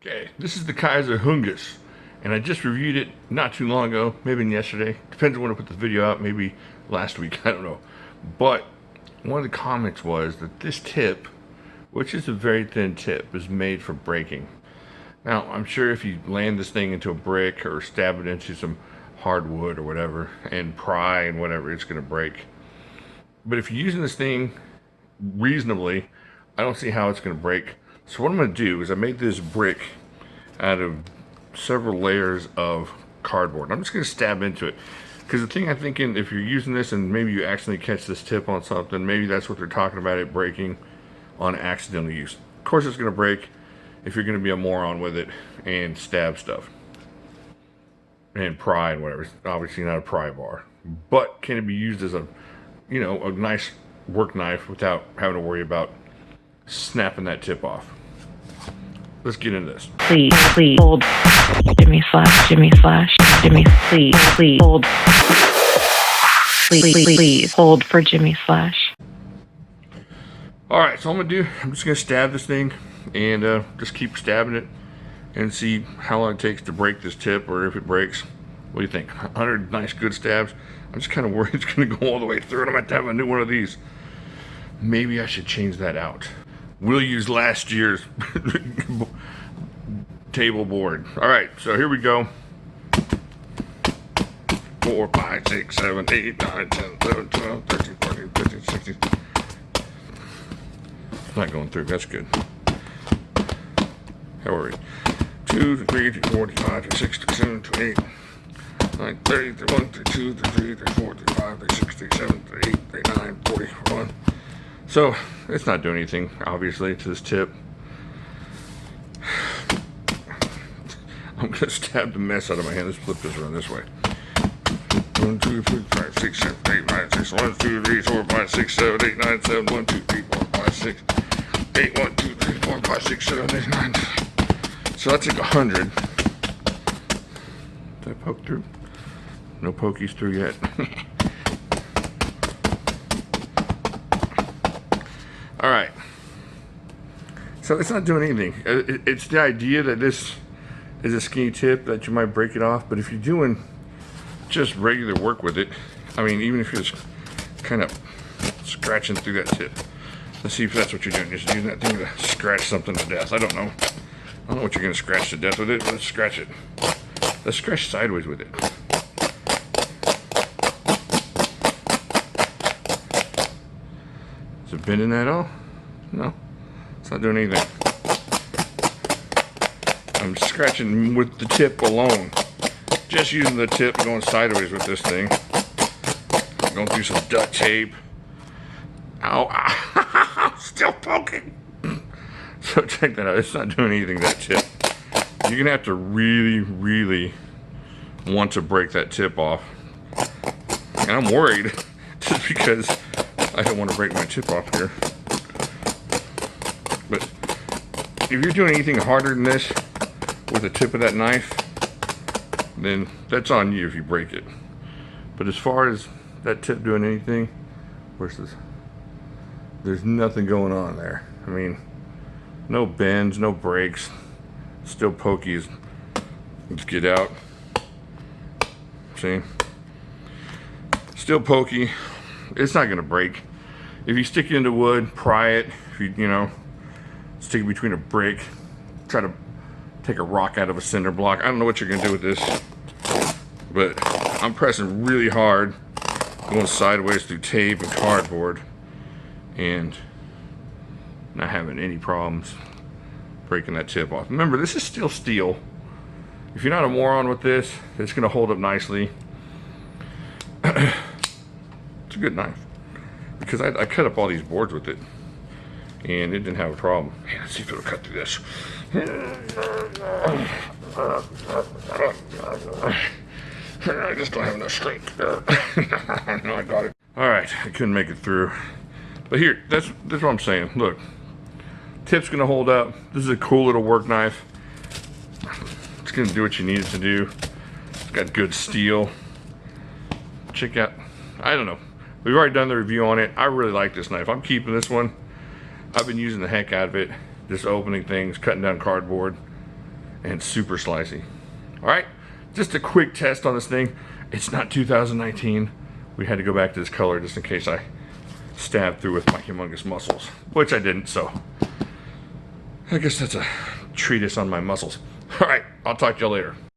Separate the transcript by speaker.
Speaker 1: Okay, this is the Kizer Junges, and I just reviewed it not too long ago, maybe yesterday. Depends on when I put the video out, maybe last week, I don't know. But one of the comments was that this tip, which is a very thin tip, is made for breaking. Now, I'm sure if you land this thing into a brick or stab it into some hardwood or whatever and pry and whatever, it's going to break. But if you're using this thing reasonably, I don't see how it's going to break. So what I'm going to do is I made this brick out of several layers of cardboard. I'm just going to stab into it. Because the thing I'm thinking, if you're using this and maybe you accidentally catch this tip on something, maybe that's what they're talking about, it breaking on accidental use. Of course it's going to break if you're going to be a moron with it and stab stuff. And pry and whatever. It's obviously not a pry bar. But can it be used as a, you know, a nice work knife without having to worry about snapping that tip off? Let's get into this.
Speaker 2: Please hold Jimislash, please hold. Please hold for Jimislash.
Speaker 1: Alright, so I'm just gonna stab this thing and just keep stabbing it and see how long it takes to break this tip, or if it breaks. What do you think? 100 nice good stabs? I'm just kind of worried it's gonna go all the way through and I'm gonna have to have a new one of these. Maybe I should change that out. We'll use last year's table board. Alright, so here we go. 4, 5, 6, 7, 8, 9, 10, 11, 12, 13, 14, 15, 16. It's not going through, that's good. How are we? 2, 3, 4, 5, 6, 7, 8, 9, 30, 31, 32, 33, 34, 35, 36, 37, 38, 39, 40, 41. So, it's not doing anything, obviously, to this tip. I'm going to stab the mess out of my hand. Let's flip this around this way. 1, 2, 3, 5, 6, 7, 8, 9, 6. 1, 2, 3, 4, 5, 6, 7, 8, 9, 7. 1, 2, 3, 4, 5, 6, 8. 1, 2, 3, 4, 5, 6, 7, 8, 9. So that's like 100. Did I poke through? No pokies through yet. Alright, so it's not doing anything. It's the idea that this is a skinny tip that you might break it off, but if you're doing just regular work with it, I mean, even if you're just kind of scratching through that tip, let's see if that's what you're doing, just using that thing to scratch something to death. I don't know what you're going to scratch to death with it, but let's scratch it. Let's scratch sideways with it. Is it bending at all? No, it's not doing anything. I'm scratching with the tip alone. Just using the tip, going sideways with this thing. Going through some duct tape. Ow, still poking. So check that out, it's not doing anything, that tip. You're gonna have to really, really want to break that tip off. And I'm worried, just because I don't want to break my tip off here. But if you're doing anything harder than this with the tip of that knife, then that's on you if you break it. But as far as that tip doing anything, where's this? There's nothing going on there. I mean, no bends, no breaks, still pokies. Let's get out. See? Still pokey. It's not gonna break. If you stick it into wood, pry it. If you know, stick it between a brick, try to take a rock out of a cinder block. I don't know what you're gonna do with this, but I'm pressing really hard, going sideways through tape and cardboard, and not having any problems breaking that tip off. Remember, this is still steel. If you're not a moron with this, it's gonna hold up nicely. It's a good knife, because I cut up all these boards with it and it didn't have a problem. Man, let's see if it'll cut through this. I just don't have enough strength. No, I got it. Alright, I couldn't make it through. But here, that's what I'm saying. Look, tip's gonna hold up. This is a cool little work knife. It's gonna do what you need it to do. It's got good steel. Check out, I don't know. We've already done the review on it. I really like this knife. I'm keeping this one. I've been using the heck out of it. Just opening things, cutting down cardboard. and super slicey. All right, just a quick test on this thing. It's not 2019. We had to go back to this color just in case I stabbed through with my humongous muscles, which I didn't, so I guess that's a treatise on my muscles. All right, I'll talk to y'all later.